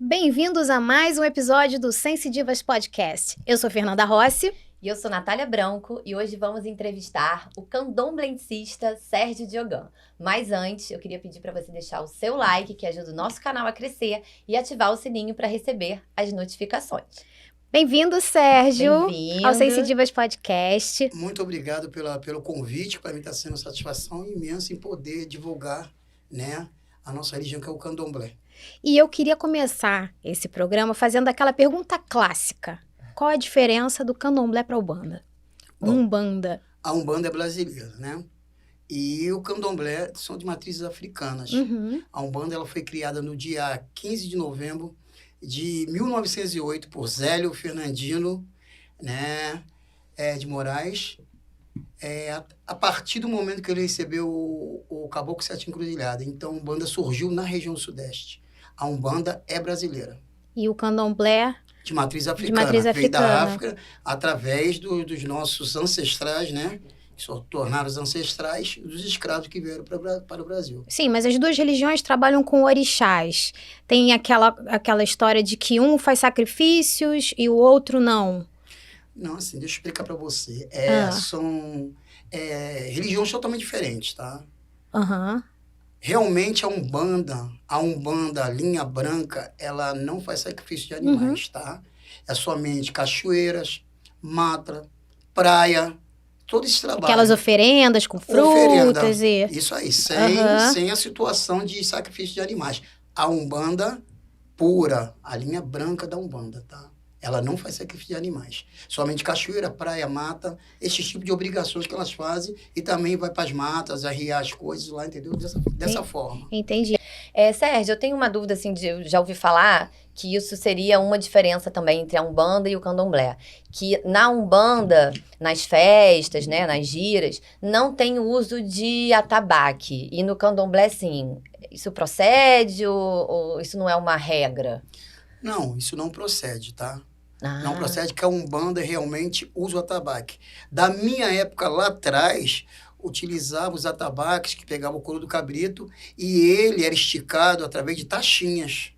Bem-vindos a mais um episódio do Sense Divas Podcast. Eu sou Fernanda Rossi. E eu sou Natália Branco e hoje vamos entrevistar o candomblessista Sérgio Diogan. Mas antes, eu queria pedir para você deixar o seu like, que ajuda o nosso canal a crescer, e ativar o sininho para receber as notificações. Bem-vindo, Sérgio, Bem-vindo ao Sense Divas Podcast. Muito obrigado pelo convite. Para mim está sendo uma satisfação imensa em poder divulgar, a nossa religião, que é o candomblé. E eu queria começar esse programa fazendo aquela pergunta clássica. Qual a diferença do candomblé para a Umbanda? Umbanda. A Umbanda é brasileira, né? E o candomblé são de matrizes africanas. A Umbanda ela foi criada no dia 15 de novembro de 1908 por Zélio Fernandino, de Moraes, a partir do momento que ele recebeu o Caboclo Sete Encruzilhada. Então, a Umbanda surgiu na região sudeste. A Umbanda é brasileira. E o candomblé? De matriz africana. Veio da África através dos nossos ancestrais, que se tornaram os ancestrais dos escravos que vieram para o Brasil. Sim, mas as duas religiões trabalham com orixás. Tem aquela história de que um faz sacrifícios e o outro não. Não, assim, deixa eu explicar para você. São religiões totalmente diferentes, tá? Realmente a Umbanda, a linha branca, ela não faz sacrifício de animais, tá? É somente cachoeiras, mata, praia, todo esse trabalho. Aquelas oferendas com frutas e... Isso aí, sem a situação de sacrifício de animais. A Umbanda pura, a linha branca da Umbanda, tá? Ela não faz sacrifício de animais. Somente cachoeira, praia, mata, esse tipo de obrigações que elas fazem. E também vai para as matas, arriar as coisas lá, entendeu? Dessa forma. Entendi. Sérgio, eu tenho uma dúvida, assim, eu já ouvi falar que isso seria uma diferença também entre a Umbanda e o candomblé. Que na Umbanda, nas festas, nas giras, não tem o uso de atabaque. E no candomblé, sim. Isso procede ou isso não é uma regra? Não, isso não procede, tá? Não procede, que a Umbanda realmente usa o atabaque. Da minha época lá atrás, utilizava os atabaques, que pegava o couro do cabrito, e ele era esticado através de taxinhas,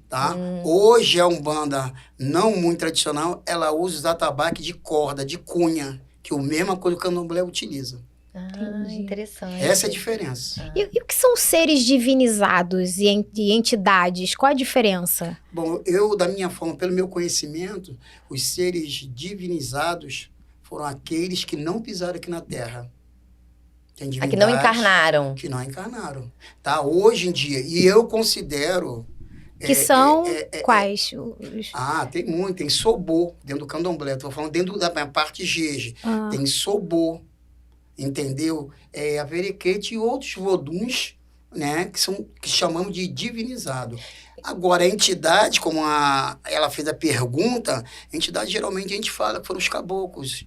tá? Hoje a Umbanda, não muito tradicional, ela usa os atabaques de corda, de cunha, que é a mesma coisa que o candomblé utiliza. Interessante. Essa é a diferença. E o que são seres divinizados e entidades? Qual a diferença? Bom, da minha forma, pelo meu conhecimento, os seres divinizados foram aqueles que não pisaram aqui na Terra. Que não encarnaram. Que não encarnaram. Tá? Hoje em dia, e eu considero... Que são quais? Tem muito. Tem Sobô, dentro do candomblé. Estou falando dentro da parte jeje. Tem Sobô. Entendeu? Averequete e outros voduns, que chamamos de divinizado. Agora, a entidade, como ela fez a pergunta, a entidade geralmente a gente fala que foram os caboclos,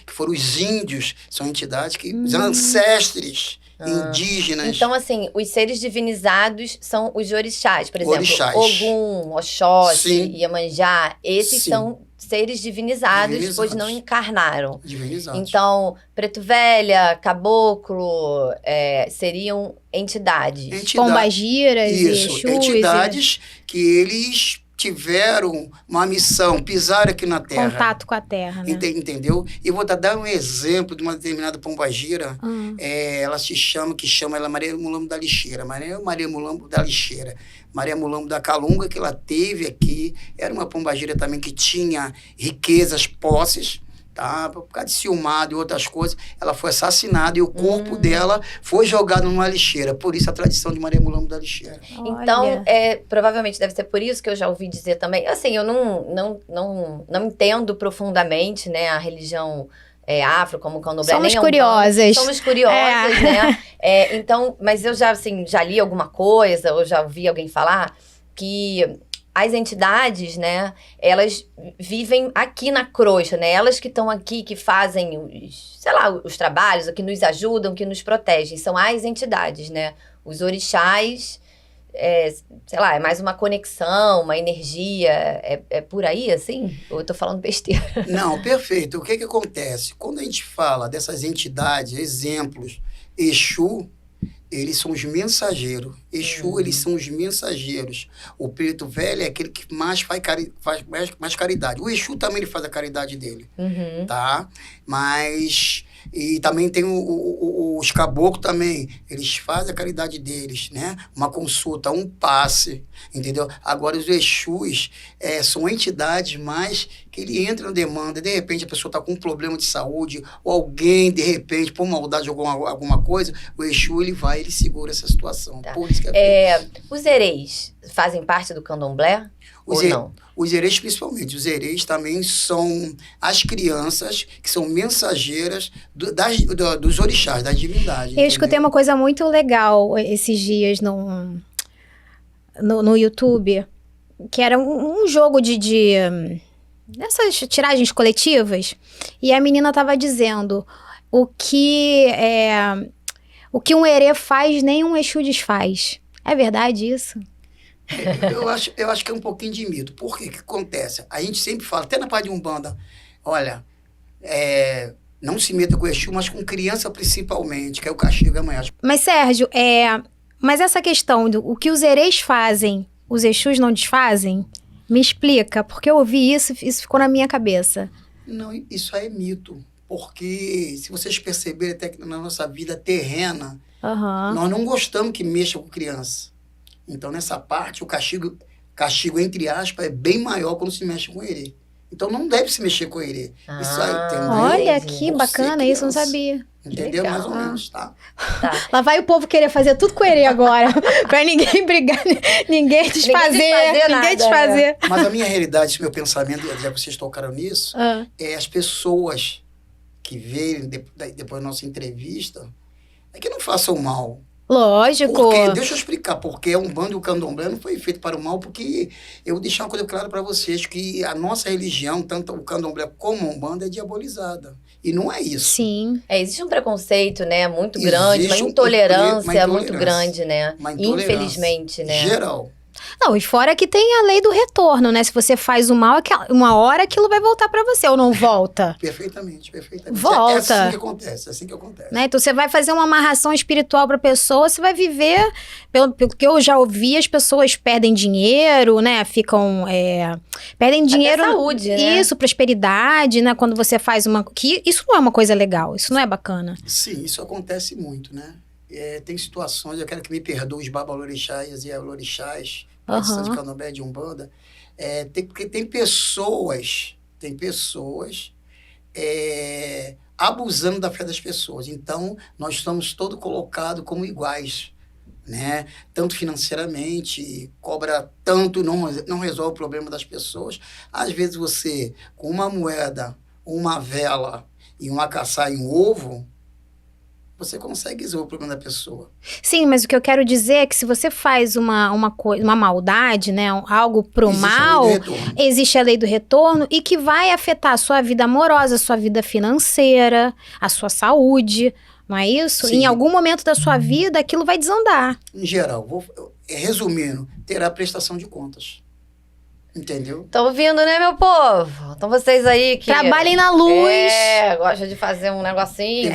que foram os índios, são entidades que os ancestres indígenas. Então, assim, os seres divinizados são os orixás, por exemplo, orixás. Ogum, Oxóssi, Iemanjá, esses são seres divinizados, pois não encarnaram. Divinizados. Então, Preto Velha, Caboclo, seriam entidades. Pombagiras e Exus. Entidades que eles tiveram uma missão, pisaram aqui na Terra. Contato com a Terra, né? Entendeu? E vou dar um exemplo de uma determinada pombagira. Ela ela é Maria Mulambo da Lixeira. Maria Mulambo da Lixeira. Maria Mulambo da Calunga, que ela teve aqui. Era uma pombagira também que tinha riquezas, posses. Tá? Por causa de ciúmado e outras coisas, ela foi assassinada e o corpo dela foi jogado numa lixeira. Por isso a tradição de Maria Mulambo da Lixeira. Então, provavelmente deve ser por isso que eu já ouvi dizer também. Assim, eu não entendo profundamente, a religião afro, como o candomblé. Somos curiosas. Somos curiosas, né? Então, mas eu já li alguma coisa, ou já ouvi alguém falar que... As entidades, elas vivem aqui na crosta, Elas que estão aqui, que fazem os trabalhos, que nos ajudam, que nos protegem. São as entidades, Os orixás, é mais uma conexão, uma energia. É por aí, assim? Ou eu tô falando besteira? Não, perfeito. O que acontece? Quando a gente fala dessas entidades, exemplos, Exu, Eles são os mensageiros. Exu, eles são os mensageiros. O preto velho é aquele que mais faz mais caridade. O Exu também ele faz a caridade dele, tá? Mas... E também tem os caboclos também. Eles fazem a caridade deles, né? Uma consulta, um passe, entendeu? Agora, os Exus são entidades mais que ele entra na demanda. De repente, a pessoa está com um problema de saúde ou alguém, de repente, por maldade alguma coisa, o Exu, ele segura essa situação. Tá. Por isso que os Ereis fazem parte do candomblé ou não? Os Ereis, principalmente. Os Ereis também são as crianças que são mensageiras dos orixás, da divindade. Eu escutei uma coisa muito legal esses dias no YouTube, que era um jogo dessas tiragens coletivas, e a menina estava dizendo o que um Erê faz, nenhum Exu desfaz. É verdade isso? Eu acho que é um pouquinho de mito. Por quê? O que acontece? A gente sempre fala, até na parte de Umbanda, olha, não se meta com o Exu, mas com criança principalmente, que é o castigo amanhã. Mas, Sérgio, mas essa questão do o que os Erês fazem, os Exus não desfazem? Me explica, porque eu ouvi isso ficou na minha cabeça. Não, isso aí é mito. Porque, se vocês perceberem até que na nossa vida terrena, nós não gostamos que mexa com criança. Então, nessa parte, o castigo, entre aspas, é bem maior quando se mexe com ele. Então, não deve se mexer com ele. Isso aí, entendeu? Olha, que bacana, isso eu não sabia. Entendeu? Legal. Mais ou menos, tá? Lá vai o povo querer fazer tudo com ele agora. Pra ninguém brigar, ninguém desfazer. Ninguém desfazer. Mas a minha realidade, esse meu pensamento, já que vocês tocaram nisso, é as pessoas que veem depois da nossa entrevista, que não façam mal. Lógico. Porque, deixa eu explicar, porque a Umbanda e o Candomblé não foi feito para o mal, porque eu vou deixar uma coisa clara para vocês, que a nossa religião, tanto o Candomblé como a Umbanda, é diabolizada. E não é isso. Sim. Existe um preconceito, né, muito grande, uma intolerância muito grande, né? Infelizmente, né? Geral. Não, e fora que tem a lei do retorno, né? Se você faz o mal, uma hora aquilo vai voltar pra você, ou não volta? Perfeitamente. Volta. É assim que acontece. Né? Então, você vai fazer uma amarração espiritual pra pessoa, você vai viver... Pelo que eu já ouvi, as pessoas perdem dinheiro, né? Ficam... perdem dinheiro... Até saúde, né? Isso, prosperidade, né? Quando você faz isso não é uma coisa legal, isso não é bacana. Sim, isso acontece muito, né? Tem situações, eu quero que me perdoe os babalorixás e alorixás, de Candomblé, de Umbanda, porque tem pessoas abusando da fé das pessoas. Então, nós estamos todos colocados como iguais, né? Tanto financeiramente, cobra tanto, não resolve o problema das pessoas. Às vezes você, com uma moeda, uma vela e uma caçar e um ovo, você consegue resolver o problema da pessoa. Sim, mas o que eu quero dizer é que se você faz uma maldade, né, algo pro mal, existe a lei do retorno e que vai afetar a sua vida amorosa, a sua vida financeira, a sua saúde, não é isso? Sim. Em algum momento da sua vida, aquilo vai desandar. Em geral, resumindo, terá prestação de contas. Entendeu? Estão ouvindo, né, meu povo? Então vocês aí que... Trabalhem na luz. Gostam de fazer um negocinho.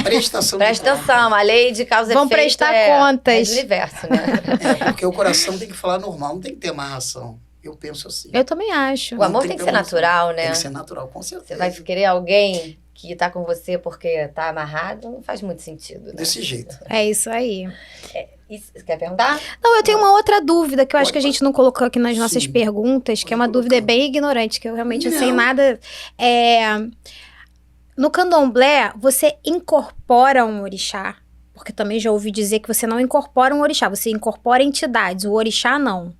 Prestação Presta de atenção, contas. a lei de causa e Vão efeito prestar É contas. do universo, né? Porque o coração tem que falar normal, não tem que ter amarração. Eu penso assim. Eu também acho. O amor tem que ser natural, né? Tem que ser natural, com certeza. Você vai querer alguém que tá com você porque tá amarrado, não faz muito sentido, né? Desse jeito. É isso aí. Você quer perguntar? Não, eu tenho uma outra dúvida que eu acho que a Pode. gente não colocou aqui nas nossas Sim. perguntas, que é uma Pode dúvida colocar. bem ignorante, que eu realmente não sei Não. nada. No candomblé, você incorpora um orixá? Porque também já ouvi dizer que você não incorpora um orixá, você incorpora entidades, o orixá não.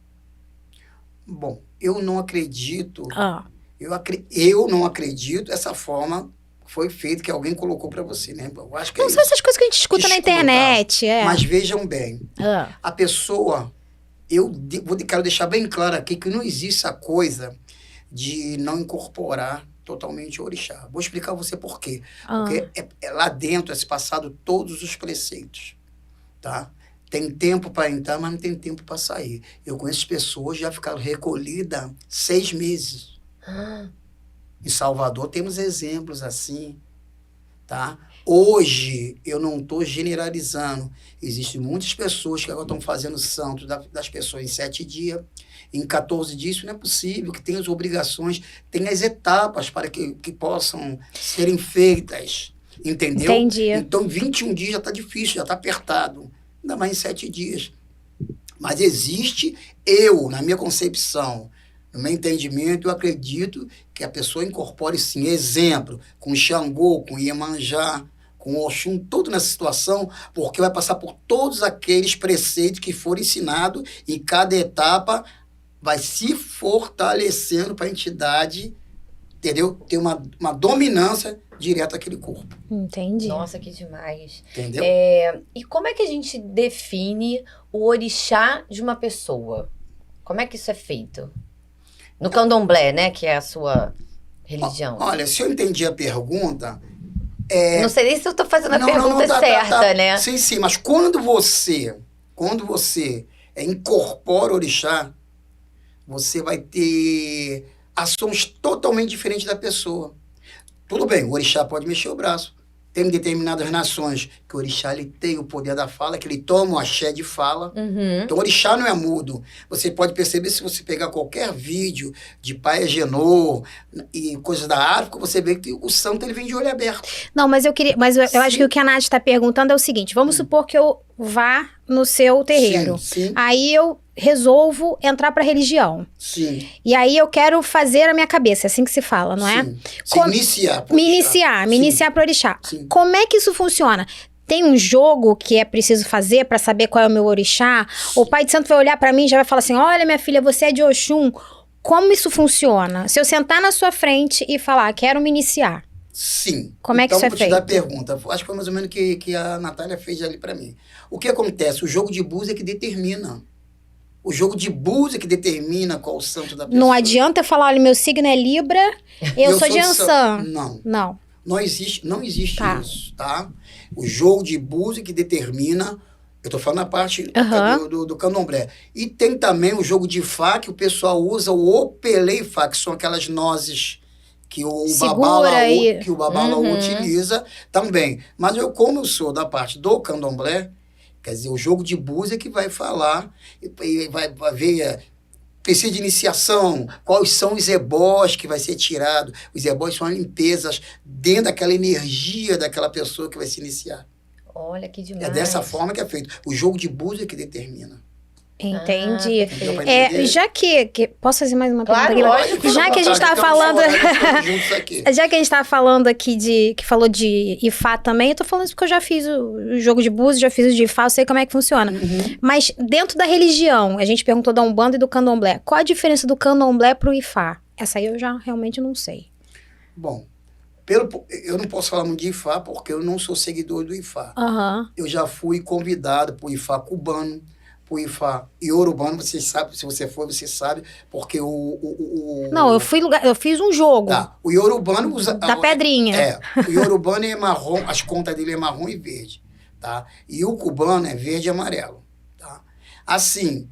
Bom, eu não acredito. Ah, Eu não acredito essa forma foi feito que alguém colocou para você, né? Eu acho que não é são isso. essas coisas que a gente escuta na Escuta. internet. Mas vejam bem, Ah, a pessoa, quero deixar bem claro aqui que não existe essa coisa de não incorporar totalmente o orixá. Vou explicar a você por quê. Porque lá dentro é se passado todos os preceitos, tá? Tem tempo para entrar, mas não tem tempo para sair. Eu conheço pessoas que já ficaram recolhidas 6 meses. Em Salvador temos exemplos assim, tá? Hoje, eu não estou generalizando. Existem muitas pessoas que agora estão fazendo santo das pessoas em 7 dias, em 14 dias. Isso não é possível, que tem as obrigações, tem as etapas para que possam serem feitas, entendeu? Entendi. Então, 21 dias já está difícil, já está apertado. Ainda mais em 7 dias. Mas existe, na minha concepção, no meu entendimento, eu acredito que a pessoa incorpore, sim, exemplo, com Xangô, com Iemanjá, com Oxum, tudo nessa situação, porque vai passar por todos aqueles preceitos que foram ensinados e cada etapa vai se fortalecendo para a entidade, entendeu? Ter uma dominância direta àquele corpo. Entendi. Nossa, que demais. Entendeu? E como é que a gente define o orixá de uma pessoa? Como é que isso é feito? No candomblé, né? Que é a sua religião. Olha, se eu entendi a pergunta... Não sei nem se eu tô fazendo a pergunta certa, né? Sim, mas quando você incorpora o orixá, você vai ter ações totalmente diferentes da pessoa. Tudo bem, o orixá pode mexer o braço. Tem determinadas nações que o orixá ele tem o poder da fala, que ele toma o axé de fala. Uhum. Então, o orixá não é mudo. Você pode perceber, se você pegar qualquer vídeo de Pai Agenor e coisas da África, você vê que o santo ele vem de olho aberto. Não, mas eu acho que o que a Nath está perguntando é o seguinte: vamos supor que eu vá no seu terreiro. Sim. Aí eu resolvo entrar para religião. Sim. E aí eu quero fazer a minha cabeça, é assim que se fala, não é? Sim. Como- Iniciar. Me iniciar pro orixá. Sim. Como é que isso funciona? Tem um jogo que é preciso fazer para saber qual é o meu orixá? O pai de santo vai olhar para mim e já vai falar assim: olha, minha filha, você é de Oxum. Como isso funciona? Se eu sentar na sua frente e falar, quero me iniciar. Sim. Como é que isso é Então, vou te dar a feito? pergunta. Acho que foi mais ou menos que a Natália fez ali para mim. O que acontece? O jogo de búzios é que determina. O jogo de búzios é que determina qual o santo da pessoa. Não adianta eu falar, olha, meu signo é Libra, eu sou de Ançã. Não. Não. Não existe Tá. isso, tá? O jogo de búzios é que determina... Eu tô falando a parte do candomblé. E tem também o jogo de Ifá, que o pessoal usa o Opelê Ifá, que são aquelas nozes que o Babalaú utiliza também. Mas como eu sou da parte do candomblé, quer dizer, o jogo de búzios é que vai falar, e vai ver... Precisa de iniciação, quais são os ebós que vai ser tirado. Os ebós são as limpezas dentro daquela energia daquela pessoa que vai se iniciar. Olha que demais. É dessa forma que é feito. O jogo de búzios é que determina. Entendi. Deu pra entender? Já que... Posso fazer mais uma Claro, pergunta? lógico. Já que a gente tava falando... Já que a gente tava falando aqui que falou de Ifá também, eu tô falando isso porque eu já fiz o jogo de búzios, já fiz o de Ifá, eu sei como é que funciona. Uhum. Mas dentro da religião, a gente perguntou da Umbanda e do Candomblé. Qual a diferença do Candomblé pro Ifá? Essa aí eu já realmente não sei. Bom, eu não posso falar muito de Ifá porque eu não sou seguidor do Ifá. Aham. Eu já fui convidado por Ifá cubano, por Ifá iorubano, você sabe, se você for, você sabe, porque Não, eu fiz um jogo o iorubano usa... da pedrinha. O iorubano é marrom, as contas dele é marrom e verde, tá? E o cubano é verde e amarelo, tá? Assim,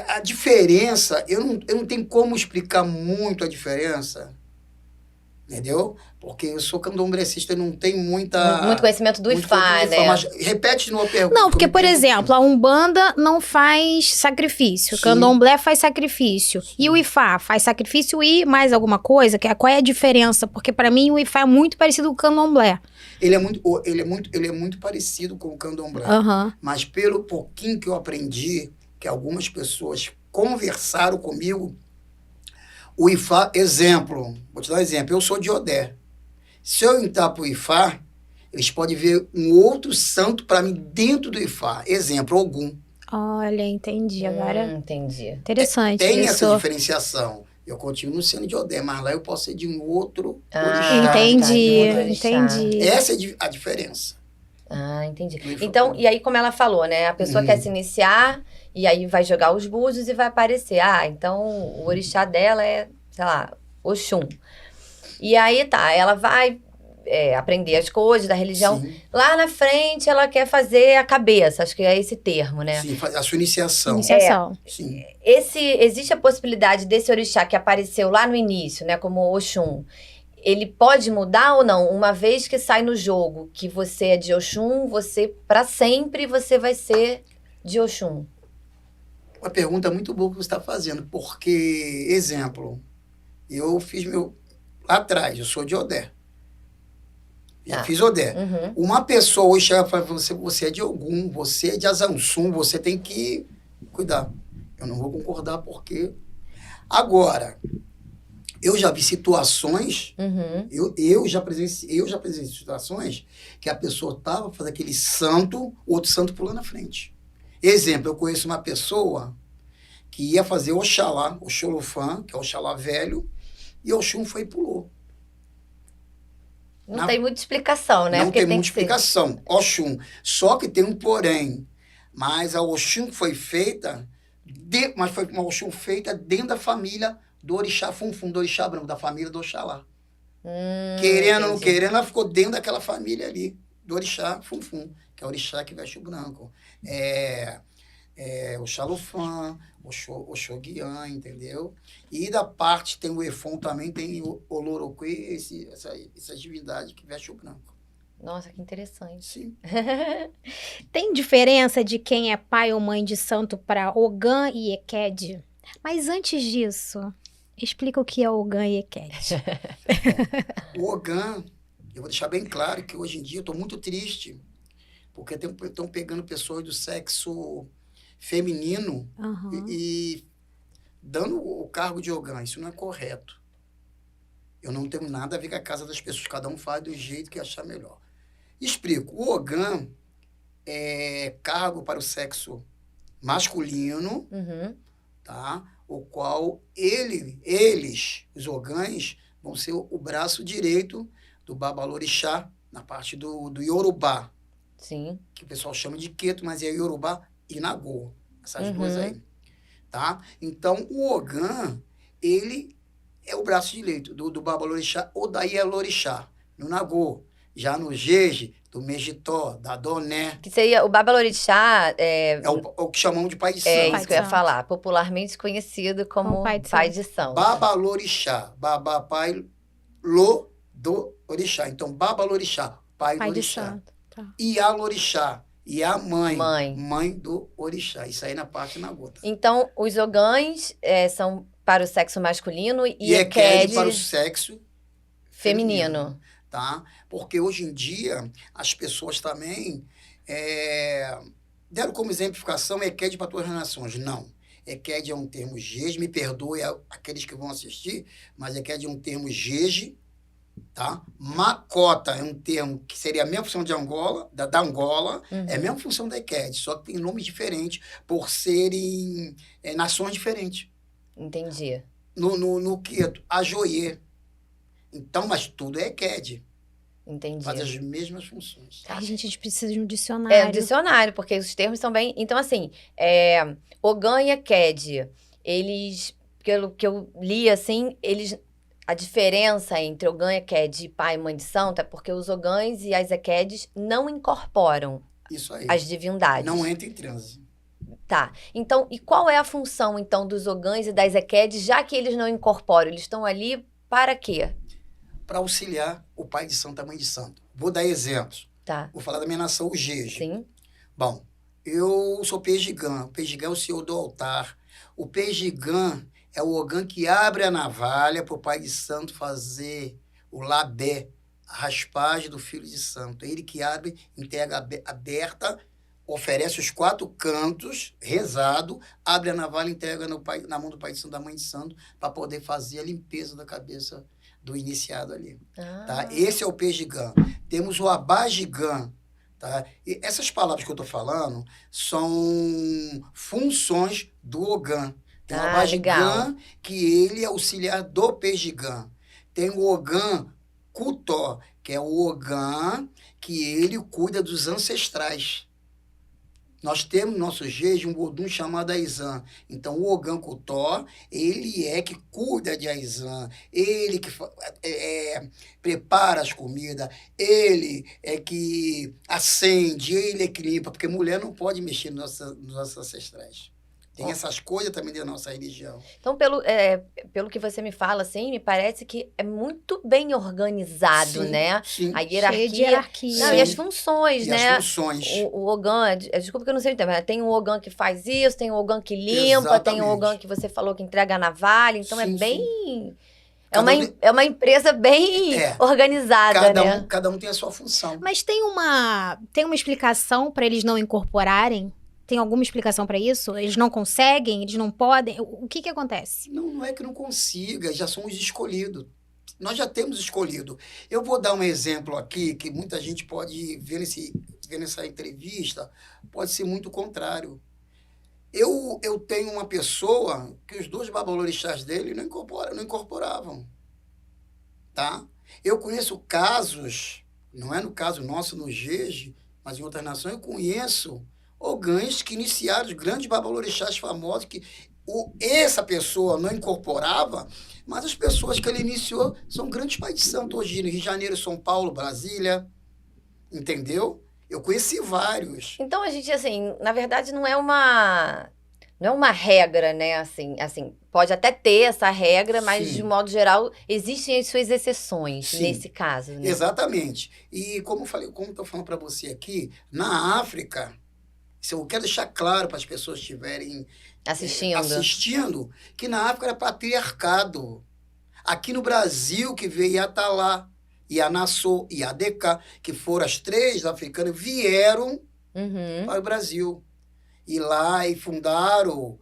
a diferença, eu não tenho como explicar muito a diferença, entendeu? Porque eu sou candomblecista, eu não tenho muito conhecimento do Ifá, né? Mas repete de novo a pergunta. Não, porque, por exemplo, a Umbanda não faz sacrifício, o Sim. Candomblé faz sacrifício. E o Ifá faz sacrifício e mais alguma coisa? Qual é a diferença? Porque, pra mim, o Ifá é muito parecido com o Candomblé. Ele é muito parecido com o candomblé. Aham. Mas pelo pouquinho que eu aprendi, que algumas pessoas conversaram comigo, o Ifá, exemplo, vou te dar um exemplo, eu sou de Odé. Se eu entrar para o Ifá, eles podem ver um outro santo para mim dentro do Ifá. Exemplo, Ogum. Olha, entendi. Agora, Entendi. interessante Tem isso. essa diferenciação. Eu continuo sendo de Odé, mas lá eu posso ser de um outro Ah, orixá. Entendi, tá, de orixá. entendi. Essa é a diferença. Ah, entendi. Do Ifá. Então, e aí como ela falou, né? A pessoa quer se iniciar e aí vai jogar os búzios e vai aparecer. Ah, então o orixá dela é, sei lá, Oxum. E aí tá, ela vai aprender as coisas da religião. Sim, Lá na frente ela quer fazer a cabeça, acho que é esse termo, né? sim, a sua iniciação. Iniciação. Sim. Existe a possibilidade desse orixá que apareceu lá no início, né, como Oxum, ele pode mudar ou não? Uma vez que sai no jogo que você é de Oxum, você, para sempre, você vai ser de Oxum. Uma pergunta muito boa que você está fazendo, porque, exemplo, eu fiz meu... Lá atrás, eu sou de Odé. Já fiz Odé. Uhum. Uma pessoa hoje chega e fala, você é de Ogum, você é de Azansum, você tem que cuidar. Eu não vou concordar porque... Agora, eu já vi situações, eu já presenciei situações que a pessoa estava fazendo aquele santo, outro santo pulando na frente. Exemplo, eu conheço uma pessoa que ia fazer Oxalá, o Xolofã, que é o Oxalá velho, e Oxum foi e pulou. Não tem muita explicação, né? Não Porque tem muita que ser. explicação. Oxum. Só que tem um porém. Mas a Oxum foi feita, mas foi uma Oxum feita dentro da família do Orixá Funfun, do Orixá Branco, da família do Oxalá. Querendo ou não Entendi. querendo, ela ficou dentro daquela família ali, do Orixá Funfun, que é o Orixá que veste o branco. O Xalofã, o Xoguian, entendeu? E da parte tem o Efon também, tem o Oloroquê, essa divindade que veste o branco. Nossa, que interessante. Sim. Tem diferença de quem é pai ou mãe de santo para Ogã e Eked? Mas antes disso, explica o que é Ogã e Eked. O Ogã, eu vou deixar bem claro que hoje em dia eu estou muito triste, porque estão pegando pessoas do sexo feminino e dando o cargo de Ogã. Isso não é correto. Eu não tenho nada a ver com a casa das pessoas, cada um faz do jeito que achar melhor. Explico. O Ogã é cargo para o sexo masculino, tá? O qual eles, os Ogãs, vão ser o braço direito do Babalorixá, na parte do Yorubá. Sim. Que o pessoal chama de Queto, mas é Yorubá e Nagô. Essas duas aí. Tá? Então, o Ogã, ele é o braço direito do Babalorixá ou da Ielorixá, no Nagô. Já no Jeje, do Mejitó, da Doné. Que seria o Babalorixá. É o que chamamos de pai de santo. É isso que eu ia falar. Popularmente conhecido como pai de santo. Babalorixá. Babá, lo do orixá. Então, Babalorixá, pai do orixá. Tá. Ialorixá. E a mãe do orixá. Isso aí na parte na gota. Então, os Ogãs são para o sexo masculino e Eked para o sexo feminino. Tá? Porque hoje em dia as pessoas também deram como exemplificação Eked para todas as nações. Não. Eked é um termo jeje, me perdoe aqueles que vão assistir, mas Eked é um termo jeje, tá? Macota é um termo que seria a mesma função de Angola, da Angola, é a mesma função da Eked, só que tem nomes diferentes por serem nações diferentes. Entendi. No Queto, Ajoiê. Então, mas tudo é Eked. Entendi. Faz as mesmas funções. Ai, gente, a gente precisa de um dicionário. Um dicionário, porque os termos são bem... Então, assim, Ogã e Eked, eles, pelo que eu li, assim, a diferença entre Ogã e Eked, pai e mãe de santo, é porque os Ogãs e as Ekeds não incorporam Isso aí. as divindades. Não entra em transe. Tá. Então, e qual é a função, então, dos Ogãs e das Ekeds, já que eles não incorporam? Eles estão ali para quê? Para auxiliar o pai de santo, a mãe de santo. Vou dar exemplos. Tá. Vou falar da minha nação, o Jeje. Sim. Bom, eu sou Pejigã. O Pejigã é o senhor do altar. O Pejigã é o Ogã que abre a navalha para o pai de santo fazer o labé, a raspagem do filho de santo. Ele que abre, entrega aberta, oferece os 4 cantos, rezado, abre a navalha e entrega na mão do pai de santo, da mãe de santo, para poder fazer a limpeza da cabeça do iniciado ali. Tá? Esse é o Pejigã. Temos o Abajigã. Tá? E essas palavras que eu estou falando são funções do Ogã. Tem o Abajigã, que ele é auxiliar do Pejigã. Tem o Ogã Cutó, que é o Ogã que ele cuida dos ancestrais. Nós temos no nosso jeje um Odum chamado Aizan. Então, o Ogã Cutó, ele é que cuida de Aizan. Ele que prepara as comidas. Ele é que acende, ele é que limpa. Porque mulher não pode mexer nos nossos ancestrais. Tem essas coisas também da nossa religião. Então, pelo que você me fala, assim, me parece que é muito bem organizado, Sim, né? sim. A Cheio de hierarquia. hierarquia. Não, e as funções, E né? as funções. O Ogan, desculpa que eu não sei o termo, mas tem um Ogan que faz isso, tem um Ogan que limpa, tem um Exatamente. Ogan que você falou que entrega a navalha, então é Sim, bem... sim. É uma empresa bem É. organizada, né? Cada um tem a sua função. Mas tem uma explicação para eles não incorporarem? Tem alguma explicação para isso? Eles não conseguem? Eles não podem? O que acontece? Não é que não consiga, já somos escolhidos. Nós já temos escolhido. Eu vou dar um exemplo aqui, que muita gente pode ver nessa entrevista, pode ser muito contrário. Eu tenho uma pessoa que os dois babalorixás dele não incorporavam. Tá? Eu conheço casos, não é no caso nosso no Jeje, mas em outras nações, eu conheço ogãs que iniciaram os grandes babalorixás famosos, que essa pessoa não incorporava, mas as pessoas que ele iniciou são grandes pais de santo hoje, no Rio de Janeiro, São Paulo, Brasília, entendeu? Eu conheci vários. Então, a gente, assim, na verdade, não é uma regra, né? Assim, pode até ter essa regra, mas, Sim. de modo geral, existem as suas exceções Sim. nesse caso, né? Exatamente. E como estou falando para você aqui, na África, eu quero deixar claro para as pessoas que estiverem assistindo, que na África era patriarcado. Aqui no Brasil, que veio Yatalá, Yanassô e Adeka, que foram as três africanas, vieram para o Brasil. E lá e fundaram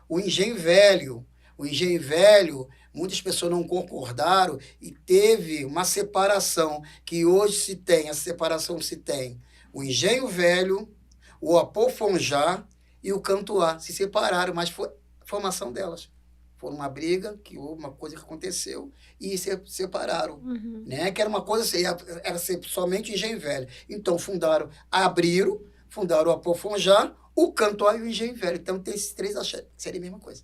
o Engenho Velho. O Engenho Velho, muitas pessoas não concordaram e teve uma separação, que hoje essa separação se tem. O Engenho Velho, o Apofonjá e o Cantuá se separaram, mas foi a formação delas. Foi uma briga, que houve uma coisa que aconteceu e se separaram. Né? Que era uma coisa assim, era somente o Engenho Velho. Então, fundaram o Apofonjá, o Cantuá e o Engenho Velho. Então, tem esses três axé, que seria a mesma coisa.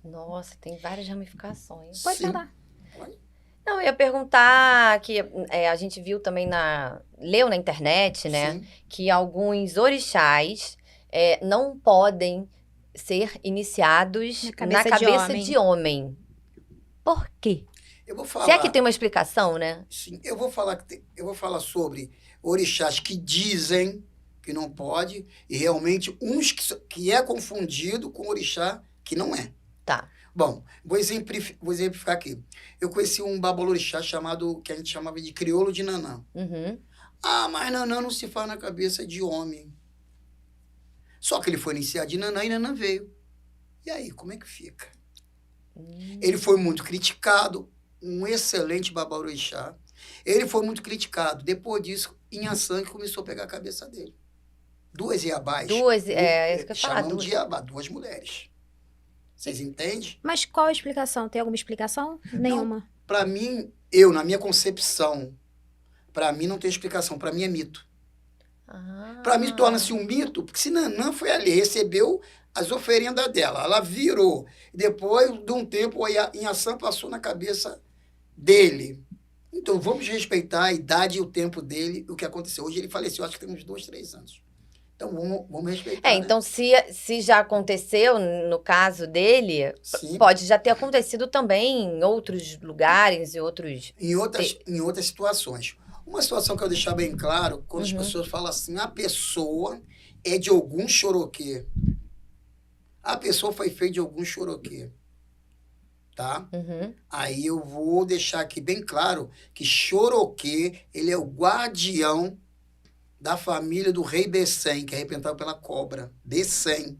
Nossa, tem várias ramificações. Pode falar. Pode. Não, eu ia perguntar que a gente viu também leu na internet, né? Sim. Que alguns orixás não podem ser iniciados na cabeça de homem. Por quê? Eu vou falar. Se é que tem uma explicação, né? Sim, eu vou falar sobre orixás que dizem que não pode e realmente uns que é confundido com orixá que não é. Tá. Bom, vou exemplificar aqui. Eu conheci um babalorixá que a gente chamava de crioulo de Nanã. Ah, mas Nanã não se faz na cabeça de homem. Só que ele foi iniciado de Nanã e Nanã veio. E aí, como é que fica? Ele foi muito criticado, um excelente babalorixá. Ele foi muito criticado. Depois disso, Inhaçã começou a pegar a cabeça dele. Duas Iabás. Isso que eu ia falar. Chamamos de Iabá, duas mulheres. Vocês entendem? Mas qual a explicação? Tem alguma explicação? Nenhuma. Para mim, na minha concepção, para mim não tem explicação. Para mim é mito. Para mim torna-se um mito, porque se Nanã foi ali, recebeu as oferendas dela, ela virou. Depois de um tempo, Inhaçã passou na cabeça dele. Então, vamos respeitar a idade e o tempo dele, o que aconteceu. Hoje ele faleceu, acho que tem uns 2, 3 anos. Então, vamos respeitar. Então, se já aconteceu, no caso dele, Sim. pode já ter acontecido também em outros lugares, em outras situações. Uma situação que eu deixar bem claro, quando as pessoas falam assim, a pessoa é de algum xoroquê. A pessoa foi feita de algum xoroquê. Tá? Aí eu vou deixar aqui bem claro que xoroquê, ele é o guardião da família do rei Bessem, que é representado pela cobra. Bessem.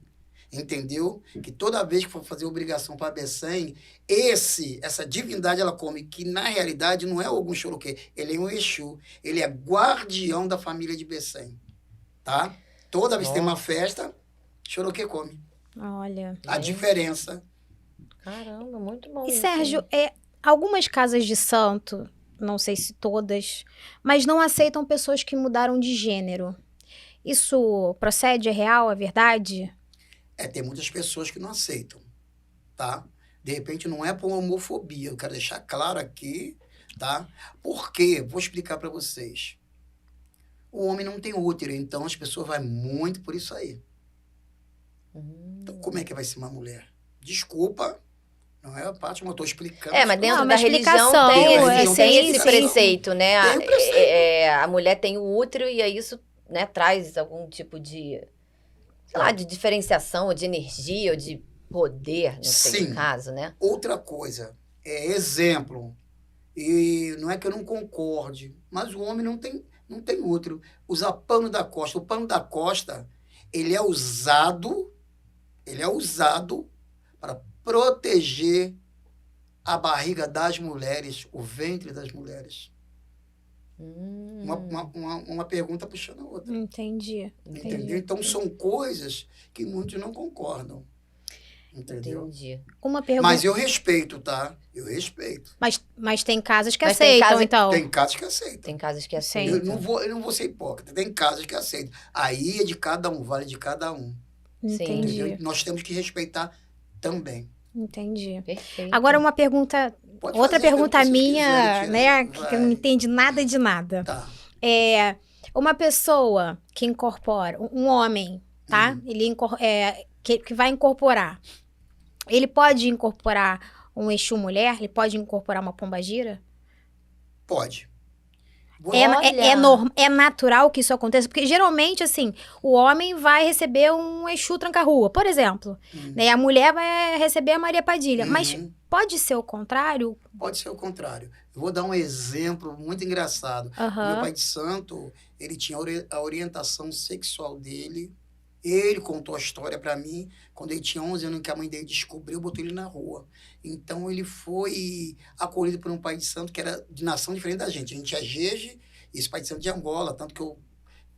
Entendeu? Que toda vez que for fazer obrigação para Bessem, essa divindade ela come, que na realidade não é algum xoroquê, ele é um Exu. Ele é guardião da família de Bessem. Tá? Toda vez que tem uma festa, xoroquê come. Olha. A diferença. Caramba, muito bom. E Sérgio, algumas casas de santo, não sei se todas, mas não aceitam pessoas que mudaram de gênero. Isso procede, é real, é verdade? Tem muitas pessoas que não aceitam, tá? De repente não é por homofobia, eu quero deixar claro aqui, tá? Por quê? Vou explicar para vocês. O homem não tem útero, então as pessoas vão muito por isso aí. Então, como é que vai ser uma mulher? Desculpa, não é a parte, mas eu estou explicando. Mas dentro Não, da uma religião explicação, tem esse sim. preceito, né? Tem o preceito. A mulher tem o útero e aí isso, né, traz algum tipo de, sei lá, de diferenciação, ou de energia, ou de poder, não sei Sim. o caso, né? Outra coisa, exemplo, e não é que eu não concorde, mas o homem não tem útero. Usar pano da costa. O pano da costa, ele é usado para proteger a barriga das mulheres, o ventre das mulheres. Uma pergunta puxando a outra. Entendi. Entendeu? Então, são coisas que muitos não concordam. Entendeu? Entendi. Uma pergunta. Mas eu respeito, tá? Eu respeito. Mas tem casas que Mas tem aceitam, casa- então. Tem casos que aceitam. Tem casos que Sim. Eu aceitam. não vou ser hipócrita. Tem casos que aceitam. Aí é de cada um, vale de cada um. Entendi. Entendeu? Nós temos que respeitar também. Entendi. Perfeito. Agora uma pergunta, Pode outra fazer as pergunta perguntas que minha, quiserem, Tia. né, que Vai. eu não entendo nada de nada. Tá. Uma pessoa que incorpora, um homem, tá? Ele que vai incorporar. Ele pode incorporar um Exu mulher? Ele pode incorporar uma pombagira? Pode. É natural que isso aconteça? Porque geralmente, assim, o homem vai receber um Exu tranca-rua, por exemplo. Né? A mulher vai receber a Maria Padilha. Mas pode ser o contrário? Pode ser o contrário. Eu vou dar um exemplo muito engraçado. Meu pai de santo, ele tinha a orientação sexual dele. Ele contou a história para mim quando ele tinha 11 anos, que a mãe dele descobriu, botou ele na rua. Então, ele foi acolhido por um pai de santo que era de nação diferente da gente. A gente é Jeje e esse pai de santo de Angola. Tanto que eu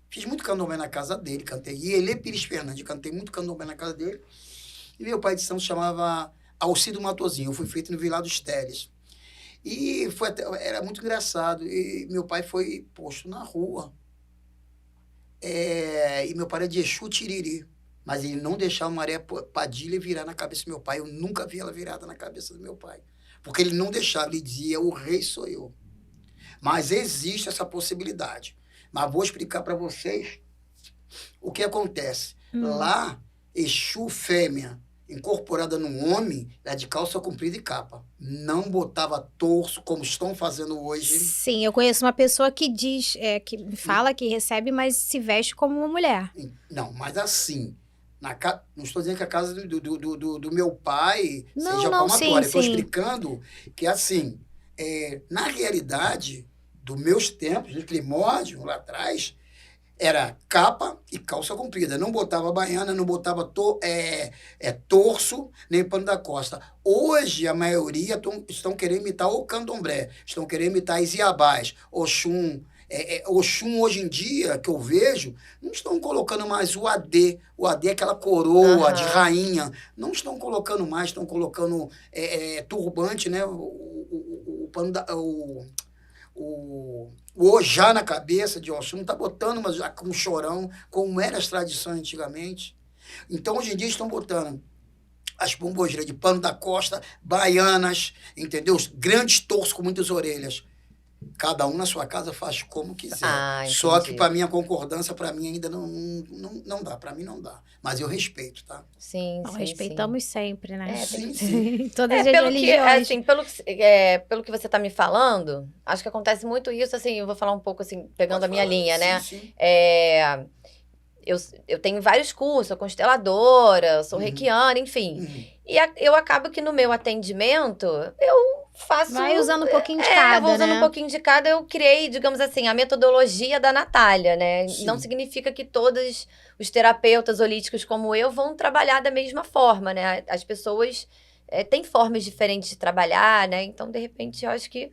fiz muito candomblé na casa dele, cantei. E ele é Pires Fernandes, cantei muito candomblé na casa dele. E meu pai de santo chamava Alcido Matozinho. Eu fui feito no Vilar dos Teles. E era muito engraçado. E meu pai foi posto na rua. E meu pai era de Exu Tiriri, mas ele não deixava a Maria Padilha virar na cabeça do meu pai. Eu nunca vi ela virada na cabeça do meu pai. Porque ele não deixava, ele dizia, o rei sou eu. Mas existe essa possibilidade. Mas vou explicar para vocês o que acontece. Lá, Exu fêmea, incorporada no homem, é de calça comprida e capa. Não botava torso, como estão fazendo hoje. Sim, eu conheço uma pessoa que diz, que fala que recebe, mas se veste como uma mulher. Não, mas assim, não estou dizendo que a casa do meu pai seja Não, palmatória. Estou sim. explicando que, assim, na realidade, dos meus tempos, de primórdio, lá atrás, era capa e calça comprida. Não botava baiana, não botava torso, nem pano da costa. Hoje, a maioria estão querendo imitar o candomblé, estão querendo imitar as iabás, Oxum. Oxum, hoje em dia, que eu vejo, não estão colocando mais o AD. O AD é aquela coroa de rainha. Não estão colocando mais, estão colocando turbante, né? O pano da... O Ojá na cabeça de Oxum, não está botando mas já com chorão, como eram as tradições antigamente. Então, hoje em dia, estão botando as pombogeiras de pano da costa, baianas, entendeu? Os grandes torsos com muitas orelhas. Cada um na sua casa faz como quiser. Só que, para mim, a concordância, para mim, ainda não dá. Para mim, não dá. Mas eu respeito, tá? Sim, Nós sim, respeitamos sempre, né? Sim. Todas as pelo religiões. que você está me falando, acho que acontece muito isso, assim, eu vou falar um pouco, assim, pegando a minha linha, né? Sim. Eu tenho vários cursos, sou consteladora, sou reikiana, enfim. E eu acabo que no meu atendimento, eu faço... Vai usando um pouquinho de cada, vou usando né? um pouquinho de cada. Eu criei, digamos assim, a metodologia da Natália, né? Sim. Não significa que todos os terapeutas holísticos como eu vão trabalhar da mesma forma, né? As pessoas têm formas diferentes de trabalhar, né? Então, de repente, eu acho que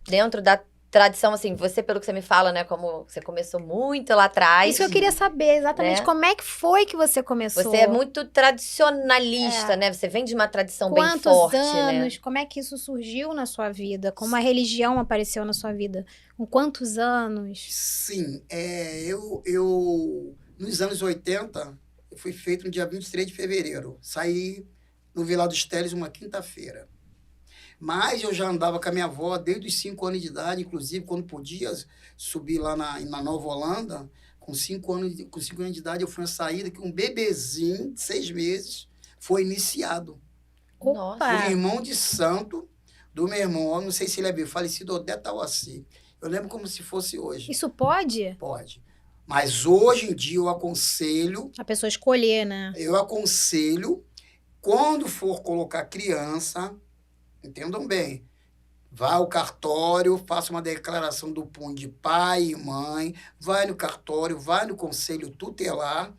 dentro da tradição, assim, você, pelo que você me fala, né? Como você começou muito lá atrás. Isso que eu queria saber, exatamente. Né? Como é que foi que você começou? Você é muito tradicionalista, né? Você vem de uma tradição bem Quantos forte, anos? né? Como é que isso surgiu na sua vida? Como a religião apareceu na sua vida? Com quantos anos? Sim. Eu nos anos 80, eu fui feito no dia 23 de fevereiro. Saí no Vilar dos Teles uma quinta-feira. Mas eu já andava com a minha avó desde os 5 anos de idade, inclusive quando podia subir lá na Nova Holanda, com 5 anos de idade, eu fui uma saída que um bebezinho de 6 meses foi iniciado. Nossa. O irmão de santo do meu irmão, eu não sei se ele é vivo, falecido Odé Tauaci. Eu lembro como se fosse hoje. Isso pode? Pode. Mas hoje em dia eu aconselho, A pessoa escolher, né? quando for colocar criança, entendam bem, vá ao cartório, faça uma declaração do punho de pai e mãe, vai no cartório, vai no conselho tutelar,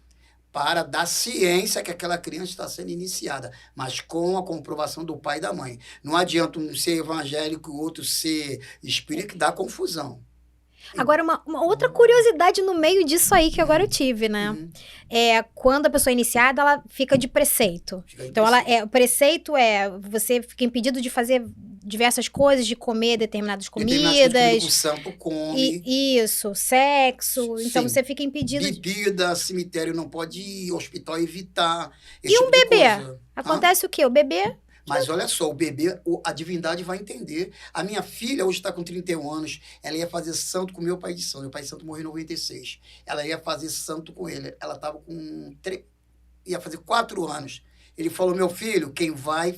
para dar ciência que aquela criança está sendo iniciada, mas com a comprovação do pai e da mãe. Não adianta um ser evangélico e o outro ser espírita, que dá confusão. Agora, uma outra curiosidade no meio disso aí que agora eu tive, né? Uhum. É, quando a pessoa é iniciada, ela fica de preceito. Fica de Então, o preceito é você fica impedido de fazer diversas coisas, de comer determinadas Determinadas coisas que o comidas. santo come. Isso, sexo. Então, Sim. você fica impedido de... Bebida, cemitério não pode ir, hospital evitar. E esse um tipo de bebê? coisa. Acontece o quê? O bebê... Mas olha só, o bebê, a divindade vai entender. A minha filha hoje está com 31 anos, ela ia fazer santo com meu pai de santo. Meu pai de santo morreu em 96. Ela ia fazer santo com ele. Ela estava com... ia fazer 4 anos. Ele falou, meu filho, quem vai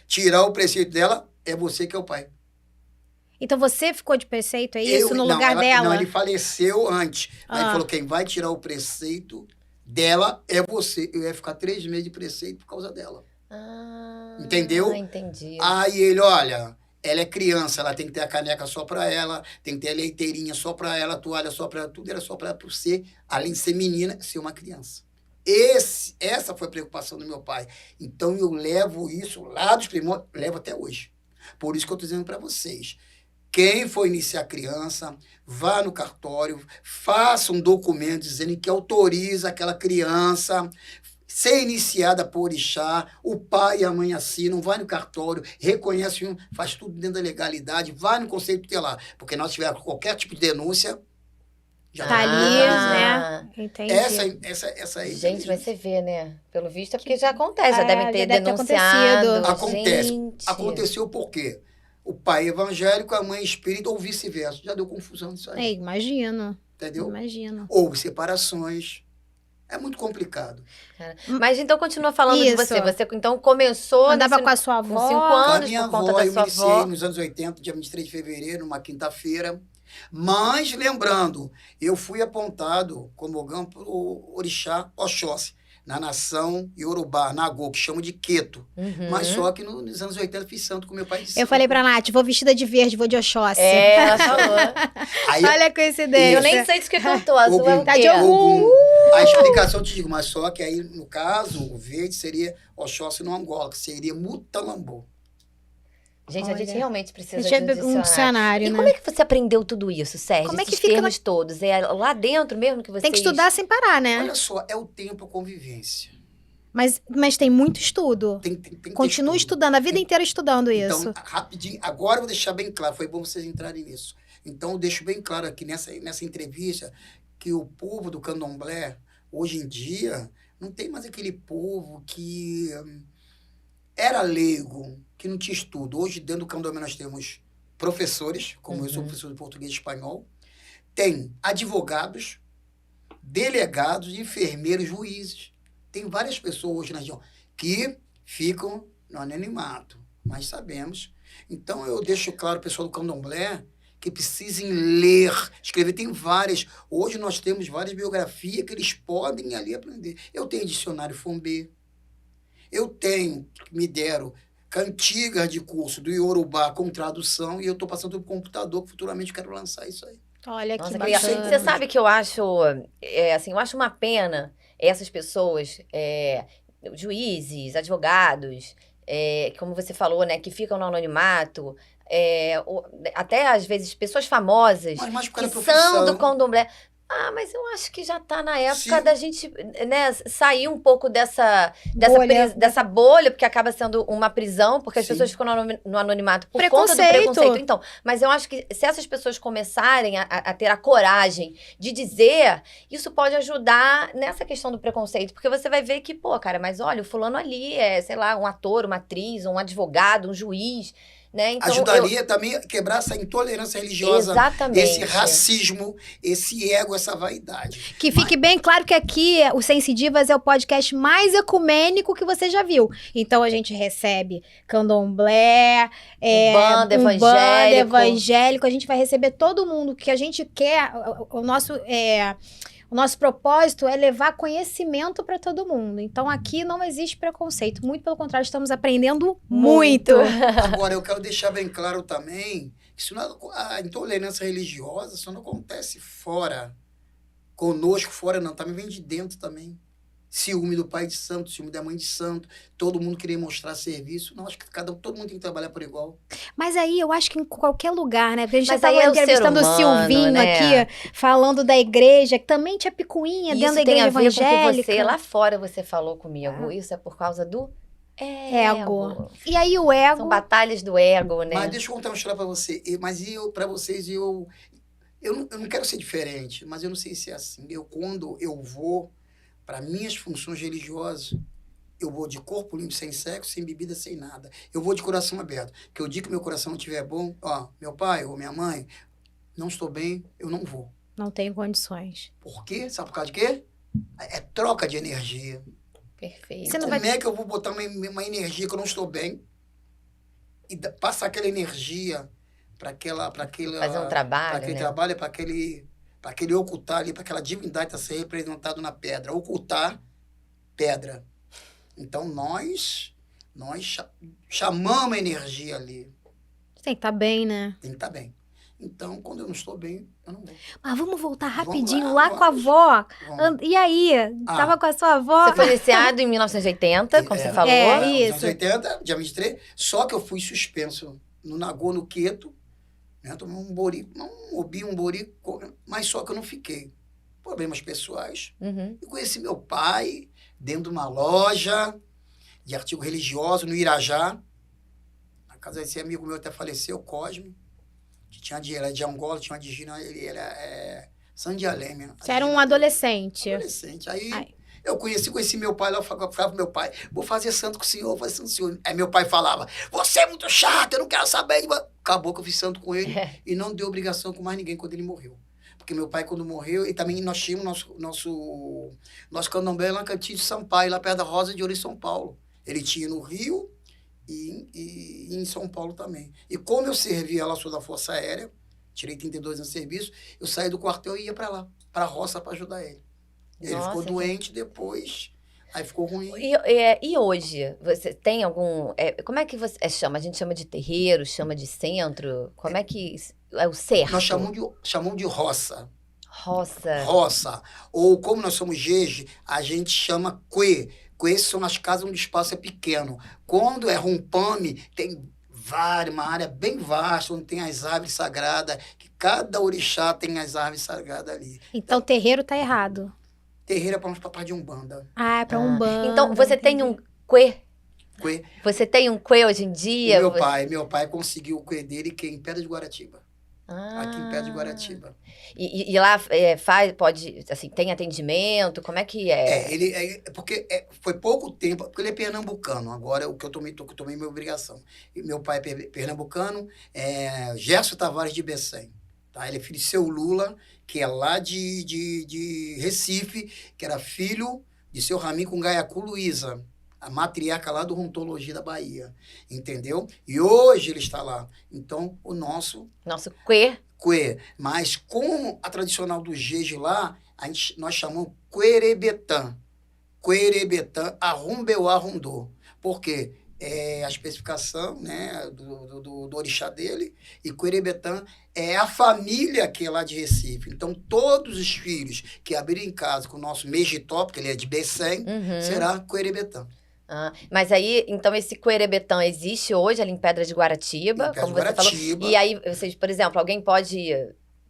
tirar o preceito dela é você que é o pai. Então, você ficou de preceito, é isso? No lugar Não, dela? ele faleceu antes. Aí ele Ah. falou, quem vai tirar o preceito dela é você. Eu ia ficar 3 meses de preceito por causa dela. Ah, Entendeu? Entendi. Aí ele, olha, ela é criança, ela tem que ter a caneca só pra ela, tem que ter a leiteirinha só pra ela, a toalha só pra ela, tudo era só pra ela, por ser, além de ser menina, ser uma criança. Essa foi a preocupação do meu pai. Então eu levo isso lá dos primórdios, levo até hoje. Por isso que eu estou dizendo para vocês. Quem for iniciar a criança, vá no cartório, faça um documento dizendo que autoriza aquela criança ser iniciada por orixá, o pai e a mãe assinam, vai no cartório, reconhece faz tudo dentro da legalidade, vai no conselho tutelar, porque nós tivermos qualquer tipo de denúncia, já Tá ali, Ah. né? Entendi. essa aí. Gente, mas você vê, né? Pelo visto é porque já acontece, já É, devem já ter deve ter denunciado. acontecido. Acontece. Gente. Aconteceu por quê? O pai é evangélico, a mãe é espírita, ou vice-versa. Já deu confusão nisso aí. Imagino. Entendeu? Imagino. Ou separações. É muito complicado. Mas então continua falando de Isso. você. Você então começou Andava nesse- com a sua com avó. 5 Com a anos, minha por conta avó, da eu sua iniciei avó. nos anos 80, dia 23 de fevereiro, numa quinta-feira. Mas, lembrando, eu fui apontado como Ogã pro orixá Oxóssi, na nação Yorubá, Nagô, que chamam de Queto. Uhum. Mas só que nos anos 80 eu fiz santo com meu pai de santo. Eu falei pra Nath, vou vestida de verde, vou de Oxóssi. É, ela falou. Aí, Olha a coincidência. Eu nem sei de que eu tô, azul é o Tá quê? de algum. A explicação eu te digo, mas só que aí, no caso, o verde seria Oxóssi no Angola, que seria Mutalambô. Gente, a gente Olha. realmente precisa Deixa de eu ver um dicionário, E né? como é que você aprendeu tudo isso, Sérgio? Como é que Esses fica termos todos? É lá dentro mesmo que você Tem que estudar sem parar, né? Olha só, é o tempo, a convivência. Mas tem muito estudo. Tem que ter Continua estudo. estudando, a vida inteira estudando isso. Então, rapidinho, agora eu vou deixar bem claro, foi bom vocês entrarem nisso. Então, eu deixo bem claro aqui nessa entrevista que o povo do candomblé, hoje em dia, não tem mais aquele povo que era leigo, que não tinha estudo. Hoje, dentro do candomblé, nós temos professores, como eu sou professor de português e espanhol, tem advogados, delegados, enfermeiros, juízes. Tem várias pessoas hoje na região que ficam no anonimato, mas sabemos. Então, eu deixo claro, pessoal do candomblé, que precisem ler, escrever. Tem várias. Hoje nós temos várias biografias que eles podem ali aprender. Eu tenho dicionário Fombê. Eu tenho, me deram, cantigas de curso do Yorubá com tradução e eu estou passando pelo computador, que futuramente eu quero lançar isso aí. Olha Nossa, que que legal. bacana. Você sabe que eu acho, assim, eu acho uma pena essas pessoas, juízes, advogados, como você falou, né, que ficam no anonimato, até às vezes pessoas famosas Mas mais por que causa da são do profissão. candomblé. Ah, mas eu acho que já tá na época Sim. da gente, né, sair um pouco dessa bolha, porque acaba sendo uma prisão, porque as Sim. pessoas ficam no anonimato por conta do Preconceito. preconceito. Então, mas eu acho que se essas pessoas começarem a ter a coragem de dizer, isso pode ajudar nessa questão do preconceito, porque você vai ver que, pô, cara, mas olha, o fulano ali é, sei lá, um ator, uma atriz, um advogado, um juiz, né? Então, ajudaria também a quebrar essa intolerância religiosa, Exatamente. esse racismo, esse ego, essa vaidade. Que fique bem claro que aqui o Sense Divas é o podcast mais ecumênico que você já viu. Então a gente recebe candomblé, Umbanda, evangélico, a gente vai receber todo mundo que a gente quer. O nosso propósito é levar conhecimento para todo mundo. Então aqui não existe preconceito, muito pelo contrário, estamos aprendendo muito. Agora, eu quero deixar bem claro também que a intolerância religiosa isso não acontece fora, conosco fora não, também vem de dentro também. Ciúme do pai de santo, ciúme da mãe de santo, todo mundo querer mostrar serviço. Não, acho que todo mundo tem que trabalhar por igual. Mas aí eu acho que em qualquer lugar, né? Porque a gente Mas já aí estava é o ser entrevistando o humano, Silvinho né? aqui, falando da igreja, que também tinha picuinha Isso dentro da tem igreja a ver com o que evangélica. você, lá fora você falou comigo. Isso é por causa do Ego. E aí o ego... São batalhas do ego, né? Mas deixa eu contar uma história pra você. Pra vocês, eu não quero ser diferente, mas eu não sei se é assim. Quando eu vou para minhas funções religiosas, eu vou de corpo limpo, sem sexo, sem bebida, sem nada. Eu vou de coração aberto. Porque o dia que meu coração não estiver bom, meu pai ou minha mãe, não estou bem, eu não vou. Não tenho condições. Por quê? Sabe por causa de quê? É troca de energia. Perfeito. Você não Como vai... é que eu vou botar uma energia que eu não estou bem e passar aquela energia para Fazer um trabalho, para aquele né? trabalho, para aquele ocultar ali, para aquela divindade estar ser representado na pedra, ocultar pedra. Então nós chamamos a energia ali. Tem que estar bem, né? Tem que estar bem. Então, quando eu não estou bem, eu não vou. Mas vamos voltar Vamos rapidinho lá, com a avó. Vamos. E aí? Tava com a sua avó? Você foi iniciado em 1980, como você falou. Isso. Nos anos 80, dia 23, só que eu fui suspenso no Nagô, no Queto, né? Tomei um borico, um borico, mas só que eu não fiquei. Problemas pessoais. Uhum. Eu conheci meu pai dentro de uma loja de artigo religioso no Irajá. Na casa desse amigo meu até faleceu, Cosme, que era de Angola, tinha uma digina, ele era Sandialeme. Você era um adolescente. Aí eu conheci meu pai lá, eu falava pro meu pai, vou fazer santo com o senhor, vou fazer santo com o senhor. Aí meu pai falava, você é muito chato, eu não quero saber. Acabou que eu fiz santo com ele e não deu obrigação com mais ninguém quando ele morreu. Porque meu pai, quando morreu, e também nós tínhamos nosso candomblé lá na Cantinho de Sampaio, lá perto da Rosa de Ouro, em São Paulo. Ele tinha no Rio e em São Paulo também. E como eu servia lá, sou da Força Aérea, tirei 32 anos de serviço, eu saí do quartel e ia para lá, para a roça, para ajudar ele. Ele ficou doente depois, aí ficou ruim. E hoje, você tem algum... como é que você chama? A gente chama de terreiro, chama de centro? Como é que... É o certo? Nós chamamos de roça. Roça. Ou como nós somos jeje, a gente chama cuê. Cuê são as casas onde o espaço é pequeno. Quando é rumpame, tem uma área bem vasta, onde tem as árvores sagradas, que cada orixá tem as árvores sagradas ali. Então o terreiro tá errado. Terreiro é para papai de Umbanda. É pra Umbanda. Então, você tem um cuê? Cuê. Você tem um cuê hoje em dia? Meu pai conseguiu o cuê dele em Pedra de Guaratiba. Aqui em Pedra de Guaratiba. E lá tem atendimento? Como é que é? Porque foi pouco tempo, porque ele é pernambucano, agora o que eu tomei minha obrigação. E meu pai é pernambucano, Gerson Tavares de Becém. Tá? Ele é filho de seu Lula, que é lá de Recife, que era filho de seu Raminho com Gaiacu Luiza, a matriarca lá do Rontologia da Bahia, entendeu? E hoje ele está lá. Então, o nosso cuê. Mas como a tradicional do jeje lá, nós chamamos Querebetã. Querebetã, Arrumbeuá Rondô. Por quê? A especificação, né, do orixá dele, e Querebetã é a família que é lá de Recife. Então, todos os filhos que abrirem casa com o nosso Mejitó, porque ele é de Becém, será Querebetã. Mas aí, então, esse Querebetã existe hoje ali em Pedra de Guaratiba, como você falou. E aí, vocês, por exemplo, alguém pode